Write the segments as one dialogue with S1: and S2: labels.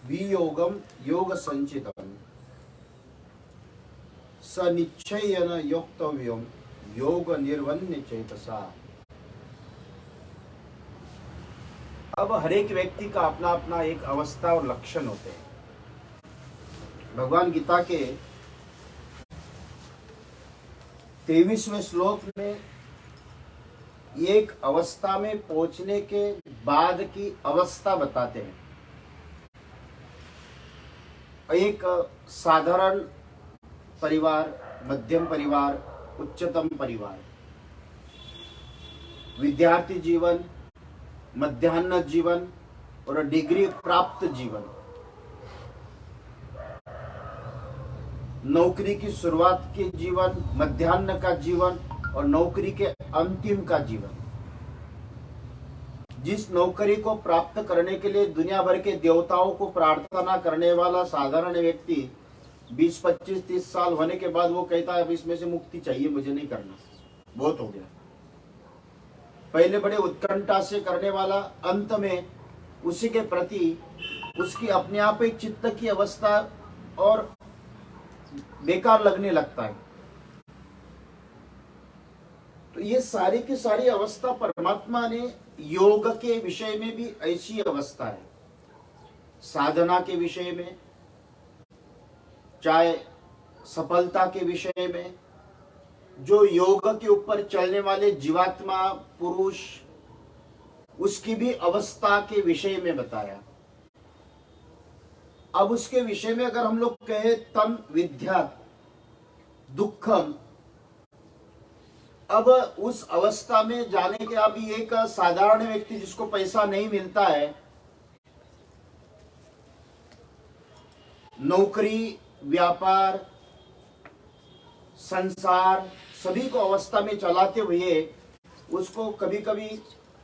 S1: वियोगम योग संचितम स निश्चयेन योक्तव्यम योग निर्वन्य चेतसा। अब हर एक व्यक्ति का अपना अपना एक अवस्था और लक्षण होते हैं। भगवान गीता के 23वें श्लोक में एक अवस्था में पहुंचने के बाद की अवस्था बताते हैं। एक साधारण परिवार, मध्यम परिवार, उच्चतम परिवार, विद्यार्थी जीवन, मध्याह्न जीवन और डिग्री प्राप्त जीवन, नौकरी की शुरुआत के जीवन, मध्याह्न का जीवन और नौकरी के अंतिम का जीवन। जिस नौकरी को प्राप्त करने के लिए दुनिया भर के देवताओं को प्रार्थना करने वाला साधारण व्यक्ति 20, 25, 30 साल होने के बाद वो कहता है अब इसमें से मुक्ति चाहिए, मुझे नहीं करना, बहुत हो गया। पहले बड़े उत्कंठा से करने वाला अंत में उसी के प्रति उसकी अपने आप एक चित्त की अवस्था और बेकार लगने लगता है। तो ये सारी की सारी अवस्था परमात्मा ने योग के विषय में भी ऐसी अवस्था है। साधना के विषय में, चाहे सफलता के विषय में, जो योग के ऊपर चलने वाले जीवात्मा पुरुष, उसकी भी अवस्था के विषय में बताया। अब उसके विषय में अगर हम लोग कहें तम विद्यात् दुखम, अब उस अवस्था में जाने के अभी एक साधारण व्यक्ति जिसको पैसा नहीं मिलता है, नौकरी, व्यापार, संसार सभी को अवस्था में चलाते हुए उसको कभी कभी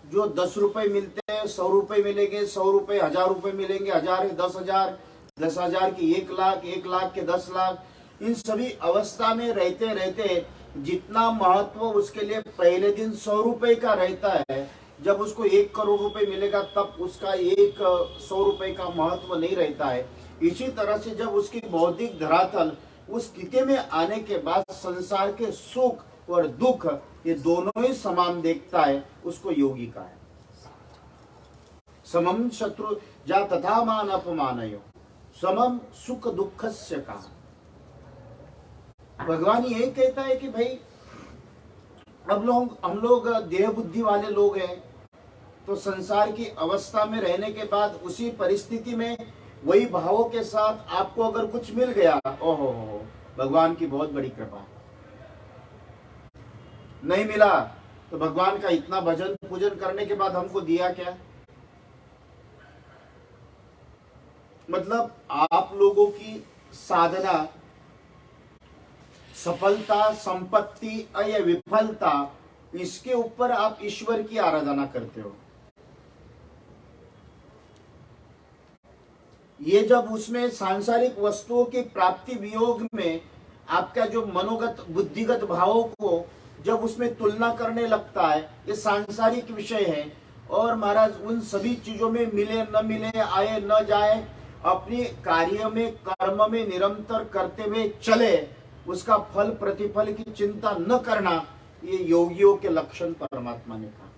S1: जो 10 रुपए मिलते हैं 100 रुपए मिलेंगे, 100 रुपए 1000 रुपए मिलेंगे, 1000 के 10,000, 10,000 की 1 लाख, 1 लाख के 10 लाख, इन सभी अवस्था में रहते रहते जितना महत्व उसके लिए पहले दिन 100 रुपए का रहता है, जब उसको 1 करोड़ रुपए मिलेगा तब उसका 100 रुपए का महत्व नहीं रहता है। इसी तरह से जब उसकी बौद्धिक धरातल उस स्थिति में आने के बाद संसार के सुख और दुख ये दोनों ही समान देखता है, उसको योगी का है। समम शत्रु जा तथा मान अपमानयो समम सुख दुखस्य का। भगवान यही कहता है कि भाई अब हम लोग देह बुद्धि वाले लोग हैं, तो संसार की अवस्था में रहने के बाद उसी परिस्थिति में वही भावों के साथ आपको अगर कुछ मिल गया, ओहो भगवान की बहुत बड़ी कृपा। नहीं मिला तो भगवान का इतना भजन पूजन करने के बाद हमको दिया क्या? मतलब आप लोगों की साधना, सफलता, संपत्ति या विफलता, इसके ऊपर आप ईश्वर की आराधना करते हो। ये जब उसमें सांसारिक वस्तुओं की प्राप्ति वियोग में आपका जो मनोगत बुद्धिगत भावों को जब उसमें तुलना करने लगता है, ये सांसारिक विषय है। और महाराज उन सभी चीजों में मिले न मिले, आए न जाए, अपनी कार्य में कर्म में निरंतर करते हुए चले, उसका फल प्रतिफल की चिंता न करना, ये योगियों के लक्षण परमात्मा ने कहा।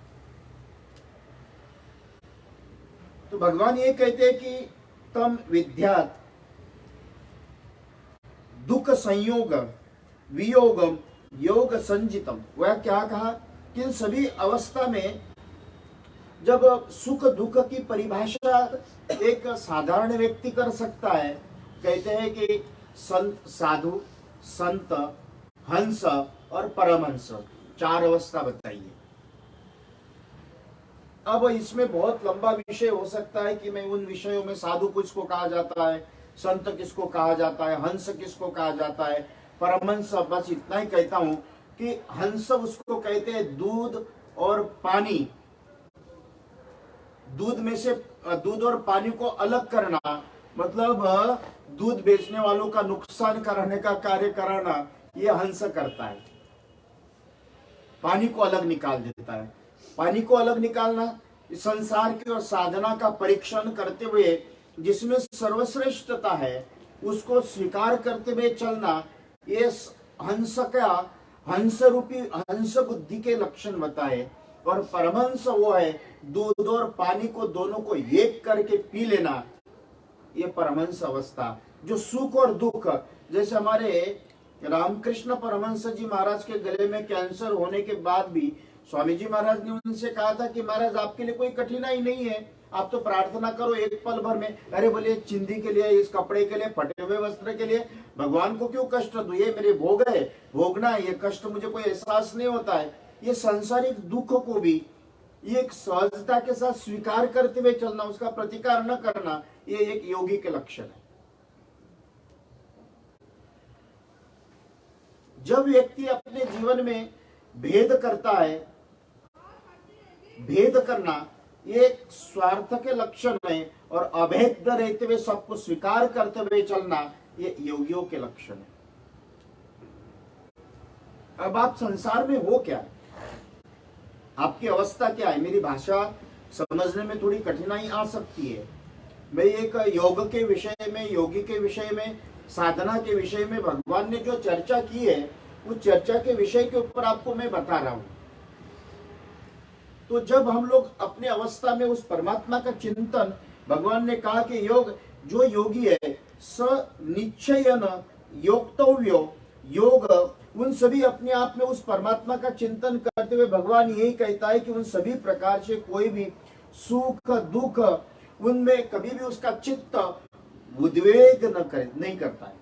S1: तो भगवान ये कहते हैं कि तम विद्यात् दुख संयोग वियोगम योग संजितम। वह क्या कहा कि इन सभी अवस्था में जब सुख दुख की परिभाषा एक साधारण व्यक्ति कर सकता है, कहते हैं कि संत, साधु, संत, हंस और परमहंस, 4 अवस्था बताइए। अब इसमें बहुत लंबा विषय हो सकता है कि मैं उन विषयों में साधु किसको कहा जाता है, संत किसको कहा जाता है, हंस किसको कहा जाता है, परमहंस, बस इतना ही कहता हूं कि हंस उसको कहते हैं दूध और पानी, दूध में से दूध और पानी को अलग करना, मतलब दूध बेचने वालों का नुकसान कराने का कार्य कराना, ये हंस करता है। पानी को अलग निकाल देता है। पानी को अलग निकालना, संसार की और साधना का परीक्षण करते हुए जिसमें सर्वश्रेष्ठता है उसको स्वीकार करते हुए चलना, ये हंस रूपी हंस बुद्धि के लक्षण बताए। और परमहंस वो है दूध और पानी को दोनों को एक करके पी लेना, ये परमहंस अवस्था। जो सुख और दुख, जैसे हमारे रामकृष्ण परमहंस जी महाराज के गले में कैंसर होने के बाद भी स्वामी जी महाराज ने उनसे कहा था कि महाराज आपके लिए कोई कठिनाई नहीं है, आप तो प्रार्थना करो एक पल भर में। अरे बोले चिंदी के लिए, इस कपड़े के लिए, फटे हुए वस्त्र के लिए भगवान को क्यों कष्ट दो, ये मेरे भोग है, भोगना है, ये कष्ट मुझे कोई एहसास नहीं होता है। ये सांसारिक दुख को भी ये एक सहजता के साथ स्वीकार करते हुए चलना, उसका प्रतिकार न करना, ये एक योगी के लक्षण है। जब व्यक्ति अपने जीवन में भेद करता है, भेद करना ये स्वार्थ के लक्षण है, और अभेद रहते हुए सबको स्वीकार करते हुए चलना ये योगियों के लक्षण है। अब आप संसार में हो क्या, आपकी अवस्था क्या है? मेरी भाषा समझने में थोड़ी कठिनाई आ सकती है। मैं एक योग के विषय में, योगी के विषय में, साधना के विषय में भगवान ने जो चर्चा की है, उस चर्चा के विषय के ऊपर आपको मैं बता रहा हूं। तो जब हम लोग अपने अवस्था में उस परमात्मा का चिंतन, भगवान ने कहा कि योग, जो योगी है स निश्चयन योक्तव्यो, योग उन सभी अपने आप में उस परमात्मा का चिंतन करते हुए भगवान यही कहता है कि उन सभी प्रकार से कोई भी सुख दुख उनमें कभी भी उसका चित्त उद्वेग नहीं करता है।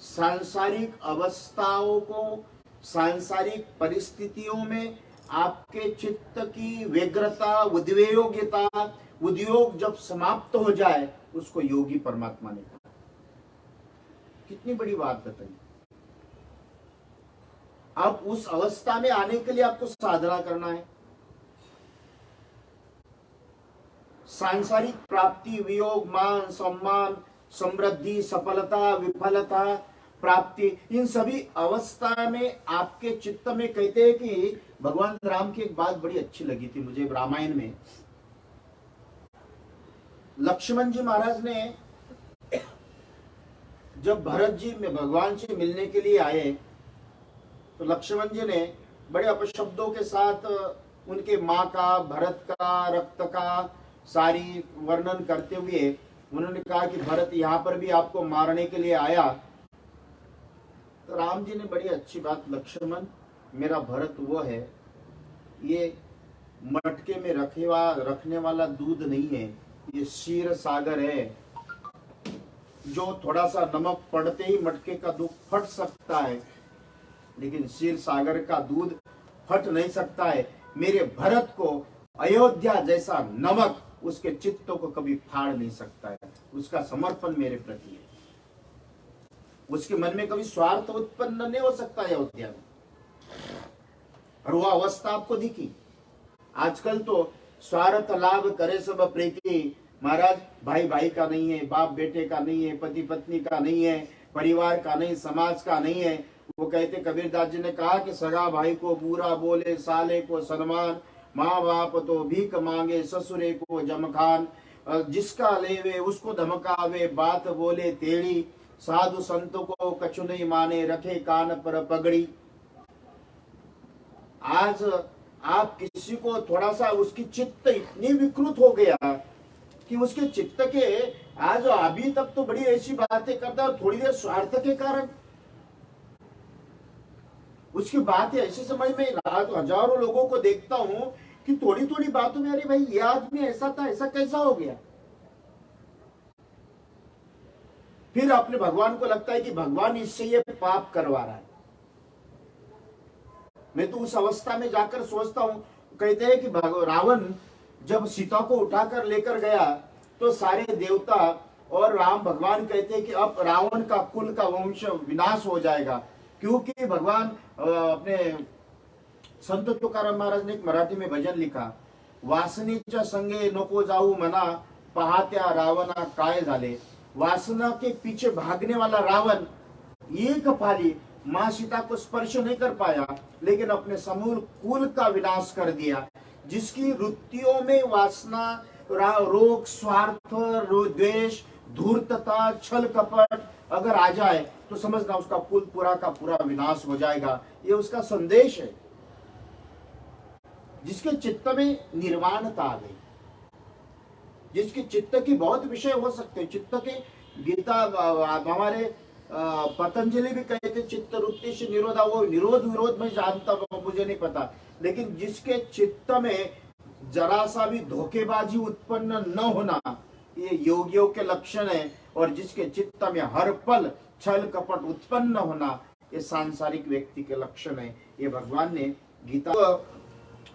S1: सांसारिक अवस्थाओं को, सांसारिक परिस्थितियों में आपके चित्त की व्यग्रता, उद्योग जब समाप्त हो जाए, उसको योगी परमात्मा ने कहा। कितनी बड़ी बात बताई। अब उस अवस्था में आने के लिए आपको साधना करना है। सांसारिक प्राप्ति, वियोग, मान सम्मान, समृद्धि, सफलता, विफलता, प्राप्ति, इन सभी अवस्था में आपके चित्त में, कहते हैं कि भगवान राम की एक बात बड़ी अच्छी लगी थी मुझे रामायण में। लक्ष्मण जी महाराज ने जब भरत जी में भगवान से मिलने के लिए आए, तो लक्ष्मण जी ने बड़े अपशब्दों के साथ उनके माँ का, भरत का, रक्त का सारी वर्णन करते हुए उन्होंने कहा कि भरत यहाँ पर भी आपको मारने के लिए आया। तो राम जी ने बड़ी अच्छी बात, लक्ष्मण मेरा भरत वो है, ये मटके में रखने वाला दूध नहीं है, ये क्षीर सागर है, जो थोड़ा सा नमक पड़ते ही मटके का दूध फट सकता है, लेकिन क्षीर सागर का दूध फट नहीं सकता है। मेरे भरत को अयोध्या जैसा नमक उसके चित्तों को कभी फाड़ नहीं सकता है। उसका समर्पण मेरे प्रति है, उसके मन में कभी स्वार्थ उत्पन्न नहीं हो सकता है अयोध्या में। और वो अवस्था आपको दिखी। आजकल तो स्वार्थ लाभ करे सब प्रीति, महाराज भाई भाई का नहीं है, बाप बेटे का नहीं है, पति पत्नी का नहीं है, परिवार का नहीं, समाज का नहीं है। वो कहते, कबीरदास जी ने कहा कि सगा भाई को बुरा बोले, साले को सन्मान, माँ बाप तो भीख मांगे, ससुरे को जमखान, जिसका लेवे उसको धमकावे, बात बोले टेढ़ी, साधु संत को कछु नहीं माने, रखे कान पर पगड़ी। आज आप किसी को थोड़ा सा, उसकी चित्त इतनी विकृत हो गया कि उसके चित्त के आज अभी तक तो बड़ी ऐसी बातें करता है, थोड़ी देर स्वार्थ के कारण उसकी बातें ऐसे समझ में, हजारों लोगों को देखता हूं कि थोड़ी थोड़ी बातों में, अरे भाई ये आदमी ऐसा था, ऐसा कैसा हो गया। फिर अपने भगवान को लगता है कि भगवान इससे ये पाप करवा रहा है। मैं तो उस अवस्था में जाकर सोचता हूं, कहते हैं कि रावण जब सीता को उठाकर लेकर गया तो सारे देवता और राम भगवान कहते हैं कि अब रावण का कुल का वंश विनाश हो जाएगा, क्योंकि भगवान अपने संत तुकाराम महाराज ने एक मराठी में भजन लिखा, वासनेच्या संगे नको जाऊ मना, पाहत्या रावणा काय झाले। वासना के पीछे भागने वाला रावण एक पाली मां सीता को स्पर्श नहीं कर पाया, लेकिन अपने समूल कुल का विनाश कर दिया। जिसकी वृत्तियों में वासना रोग, स्वार्थ, द्वेष, धूर्तता, छल कपट अगर आ जाए तो समझना उसका कुल पूरा का पूरा विनाश हो जाएगा। ये उसका संदेश है। जिसके चित्त में निर्वाणता आ गई, जिसके चित्त की बहुत विषय हो सकते हैं, चित्त के गीता हमारे पतंजलि भी कहते चित्त वृत्ति से निरोधा, वो निरोध विरोध में जानता हूं, मुझे नहीं पता, लेकिन जिसके चित्त में जरा सा भी धोखेबाजी उत्पन्न न होना ये योगियों के लक्षण है, और जिसके चित्त में हर पल छल कपट उत्पन्न होना ये सांसारिक व्यक्ति के लक्षण है। ये भगवान ने गीता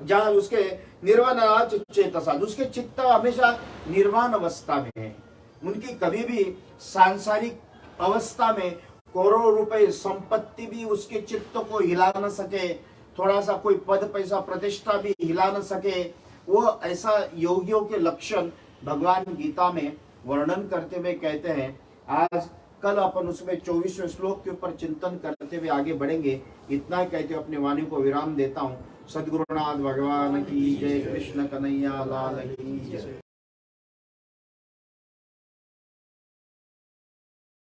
S1: जहां उसके निर्वाण चेतसा, उसके चित्त हमेशा निर्वाण अवस्था में है, उनकी कभी भी सांसारिक अवस्था में करोड़ों रुपए संपत्ति भी उसके चित्त को हिला न सके, थोड़ा सा कोई पद पैसा प्रतिष्ठा भी हिला न सके। वो ऐसा योगियों के लक्षण भगवान गीता में वर्णन करते हुए कहते हैं। आज कल अपन उसमें 24वें श्लोक के ऊपर चिंतन करते हुए आगे बढ़ेंगे। इतना ही कहते हुए अपनी वाणी को विराम देता हूँ। सद्गुरुनाथ भगवान की जय, कृष्ण कन्हैया लाल की जय।